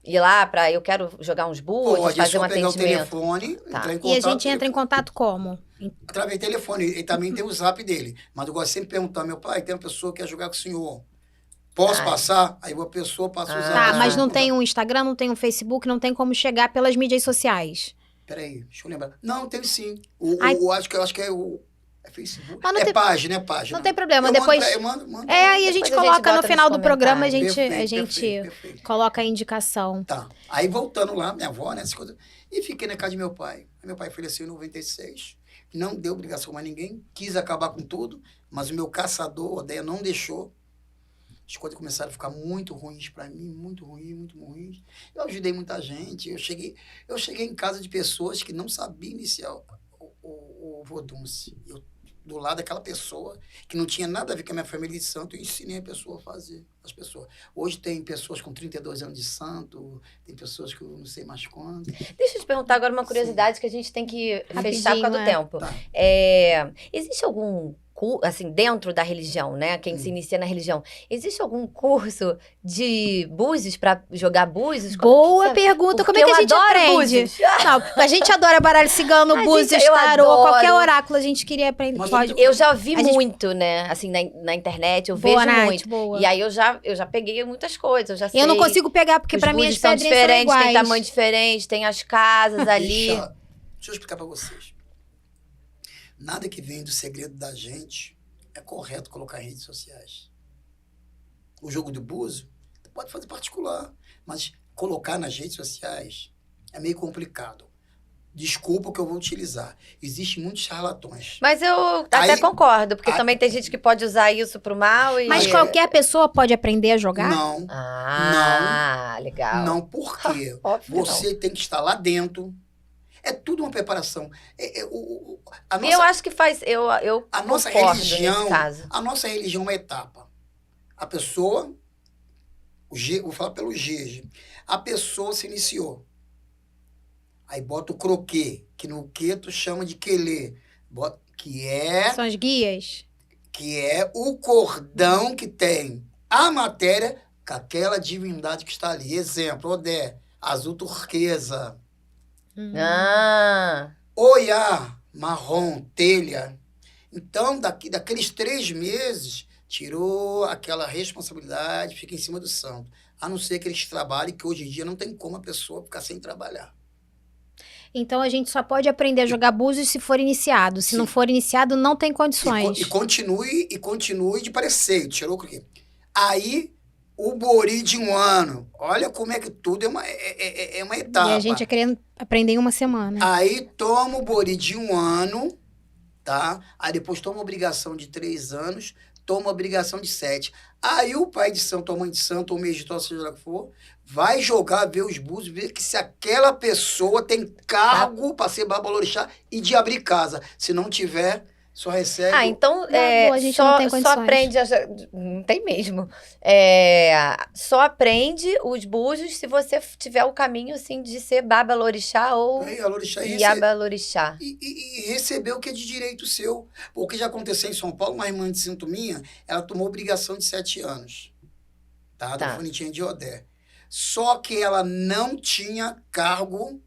ir lá para eu quero jogar uns búzios, fazer um atendimento? Pode, pegar o telefone, entrar em contato. E a gente entra em contato como? Através do telefone. E também tem o zap dele. Mas eu gosto sempre de perguntar, meu pai, tem uma pessoa que quer jogar com o senhor. Posso passar? Aí uma pessoa passa o zap. Tá, mas não tem um Instagram, não tem um Facebook, não tem como chegar pelas mídias sociais. Peraí, deixa eu lembrar. Não, tem sim. Acho que é É Facebook. Mas não tem- Página, é página. Não tem problema, Eu depois... Mando, eu mando, aí a gente Depois a gente coloca no bota final nos do programa, Perfeito. coloca a indicação. Tá. Aí voltando lá, minha avó, né, essas coisas. E fiquei na casa de meu pai. Meu pai faleceu em 96. Não deu obrigação a ninguém. Quis acabar com tudo. Mas o meu caçador, o Odeia, não deixou. As coisas começaram a ficar muito ruins para mim. Muito ruins. Eu ajudei muita gente. Eu cheguei em casa de pessoas que não sabiam iniciar o Vodunce. Eu, do lado daquela pessoa que não tinha nada a ver com a minha família de santo, eu ensinei a pessoa a fazer, as pessoas. Hoje tem pessoas com 32 anos de santo, tem pessoas que eu não sei mais quanto. Deixa eu te perguntar agora uma curiosidade que a gente tem que fechar por causa do tempo. Tá. Existe algum assim, dentro da religião, né? Quem se inicia na religião. Existe algum curso de búzios para jogar búzios? Boa pergunta. Como é que a gente aprende? Búzios. Não, a gente adora baralho cigano, búzios, eu tarô, adoro. qualquer oráculo a gente queria aprender. Mas Pode. Eu já vi A gente- muito, né? Assim, na internet, eu Boa, vejo Nath, muito. boa. E aí eu já peguei muitas coisas, eu já sei. Eu não consigo pegar, porque Os pra mim as búzios são pedrinhas são diferentes, tem iguais. tamanho diferente, tem as casas ali. Deixa eu explicar para vocês. Nada que vem do segredo da gente é correto colocar em redes sociais. O jogo do búzio, você pode fazer particular, mas colocar nas redes sociais é meio complicado. Desculpa o que eu vou utilizar. Existem muitos charlatões. Mas eu até Aí- concordo, porque também tem gente que pode usar isso pro mal e... Mas qualquer pessoa pode aprender a jogar? Não, Legal. não, por quê? Óbvio que Você tem que estar lá dentro. É tudo uma preparação. A não. Eu acho que faz... Eu A nossa concordo religião, nesse caso. a nossa religião é uma etapa. A pessoa, vou falar pelo Gege, a pessoa se iniciou. Aí bota o croquê, que no queto chama de quelê, São as guias? que é o cordão que tem a matéria com aquela divindade que está ali. Exemplo, Odé, azul turquesa, Oiá, marrom, telha. Então, daqueles 3 meses, tirou aquela responsabilidade, fica em cima do santo. A não ser que eles trabalhem, que hoje em dia não tem como a pessoa ficar sem trabalhar. Então a gente só pode aprender a jogar búzios se for iniciado. Se Sim. não for iniciado, não tem condições. E continue de preceito, tirou o quê? Aí, o bori de 1 ano. Olha como é que tudo é uma etapa. E a gente é querendo aprender em uma semana. Aí toma o bori de 1 ano, tá? Aí depois toma a obrigação de 3 anos, toma a obrigação de 7. Aí o pai de santo, ou mãe de santo, ou meditor, seja lá o que for, vai jogar, ver os búzios, ver que se aquela pessoa tem cargo para ser babalorixá e de abrir casa. Se não tiver, só recebe... Então, Boa, a gente não tem só condições. aprende... Não tem mesmo. Só aprende os búzios se você tiver o caminho, assim, de ser babalorixá ou Aí, a Lorixá iabalorixá. e receber o que é de direito seu. O que já aconteceu em São Paulo, uma irmã de santo minha, ela tomou obrigação de 7 anos. Tá? Da Funitinha de Odé. Só que ela não tinha cargo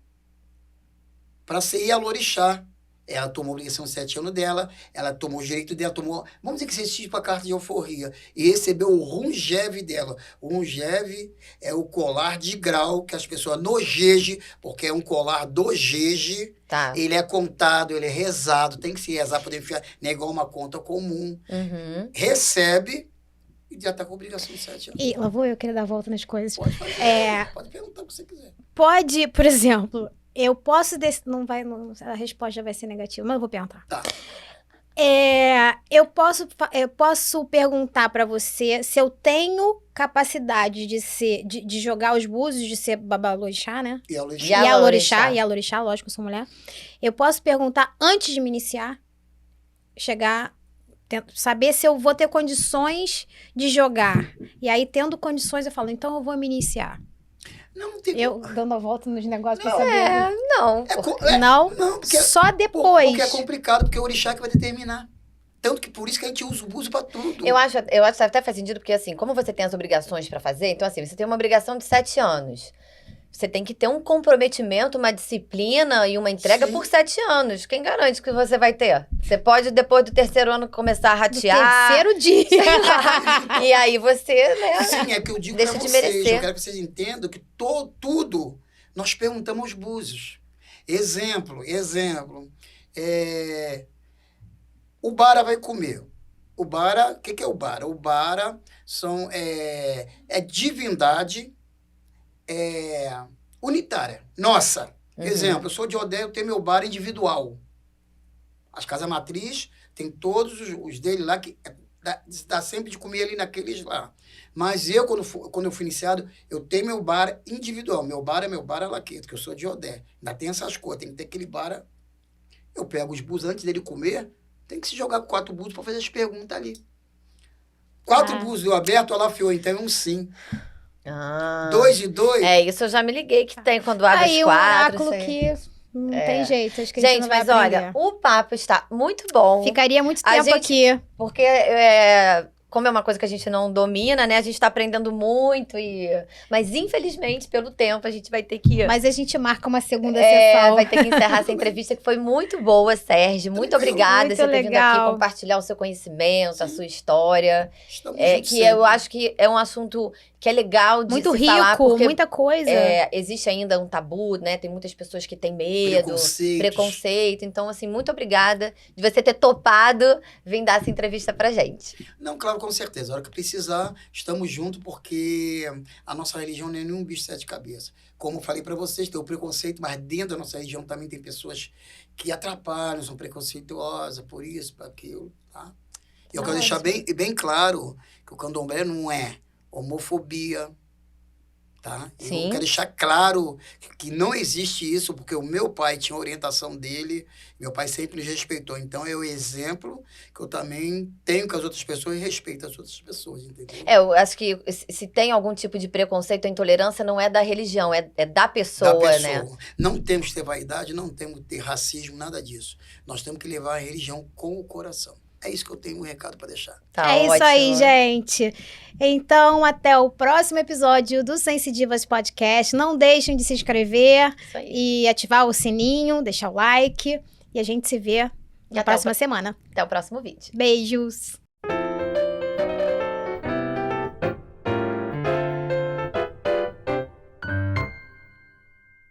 para ser Ialorixá. Ela tomou a obrigação de 7 anos dela, ela tomou o direito dela, vamos dizer que seja tipo a carta de alforria, e recebeu o Rungev dela. O Rungev é o colar de grau que as pessoas no Gege, porque é um colar do Gege, Tá. ele é contado, ele é rezado, tem que se rezar para poder enfiar, não é igual uma conta comum. Uhum. Recebe e já está com obrigação de 7 anos. E lá vou eu querer dar a volta nas coisas. Pode fazer, pode perguntar o que você quiser. Pode, por exemplo, eu posso... a resposta vai ser negativa, mas eu vou perguntar. Tá. Eu posso perguntar pra você se eu tenho capacidade de jogar os búzios, de ser babalorixá, né? E a Lorixá, Ialorixá, lógico que eu sou mulher. Eu posso perguntar antes de me iniciar, saber se eu vou ter condições de jogar. E aí, tendo condições, eu falo, então eu vou me iniciar. não tem Eu dando a volta nos negócios pra Não, saber. Não. Não, porque só depois. Porque é complicado, porque é o orixá que vai determinar. Tanto que por isso que a gente usa o búzio pra tudo. Eu acho que até faz sentido, porque assim, como você tem as obrigações pra fazer, então assim, você tem uma obrigação de 7 anos. Você tem que ter um comprometimento, uma disciplina e uma entrega Sim. por 7 anos. Quem garante que você vai ter? Você pode, depois do 3º ano, começar a Do ratear. terceiro dia. sei lá. E aí você, né? Sim, é que eu digo Deixa pra de vocês. merecer. Eu quero que vocês entendam que tudo nós perguntamos aos búzios. Exemplo. O bara vai comer. O bara, o que é o bara? O bara é divindade unitária. Nossa, exemplo, eu sou de Odé, eu tenho meu bara individual. As casas matriz tem todos os dele lá que dá sempre de comer ali naqueles lá. Mas eu, quando eu fui iniciado, eu tenho meu bara individual. Meu bara é Laqueto, que eu sou de Odé. Ainda tem essas coisas, tem que ter aquele bara. Eu pego os bus antes dele comer, tem que se jogar com 4 bus para fazer as perguntas ali. 4 bus eu aberto, ela fiou, então é um sim. 2 e 2. Isso eu já me liguei que tem quando abre Aí os 4. um oráculo que não tem jeito. Acho que a Gente, não vai mas aprender. olha, o papo está muito bom. Ficaria muito A tempo gente- aqui. Porque, como é uma coisa que a gente não domina, né? A gente tá aprendendo muito. Mas, infelizmente, pelo tempo, a gente vai ter que... Mas a gente marca uma segunda sessão. vai ter que encerrar essa entrevista, que foi muito boa, Sérgio. Muito obrigada Muito por você ter vindo aqui legal. compartilhar o seu conhecimento, a sua história. Estamos juntos Que eu sempre. acho que é um assunto que é legal de Muito se falar, rico, porque muita coisa. existe ainda um tabu, né? Tem muitas pessoas que têm medo, Preconceitos. preconceito. Então, assim, muito obrigada de você ter topado vir dar essa entrevista pra gente. Não, claro, com certeza. A hora que precisar, estamos juntos, porque a nossa religião não é nenhum bicho de 7 cabeças. Como eu falei para vocês, tem o preconceito, mas dentro da nossa religião também tem pessoas que atrapalham, são preconceituosas por isso, por aquilo, tá? E eu quero deixar bem claro que o candomblé não é homofobia, tá? Sim. Eu quero deixar claro que não existe isso, porque o meu pai tinha a orientação dele, meu pai sempre nos respeitou. Então, é o exemplo que eu também tenho com as outras pessoas e respeito as outras pessoas, entendeu? Eu acho que se tem algum tipo de preconceito ou intolerância, não é da religião, é da pessoa, né? Não temos que ter vaidade, não temos que ter racismo, nada disso. Nós temos que levar a religião com o coração. É isso que eu tenho um recado para deixar. Tá É isso ótimo. aí, gente. Então, até o próximo episódio do Sense Divas Podcast. Não deixem de se inscrever Isso aí. e ativar o sininho, deixar o like. E a gente se vê na até próxima semana. Até o próximo vídeo. Beijos!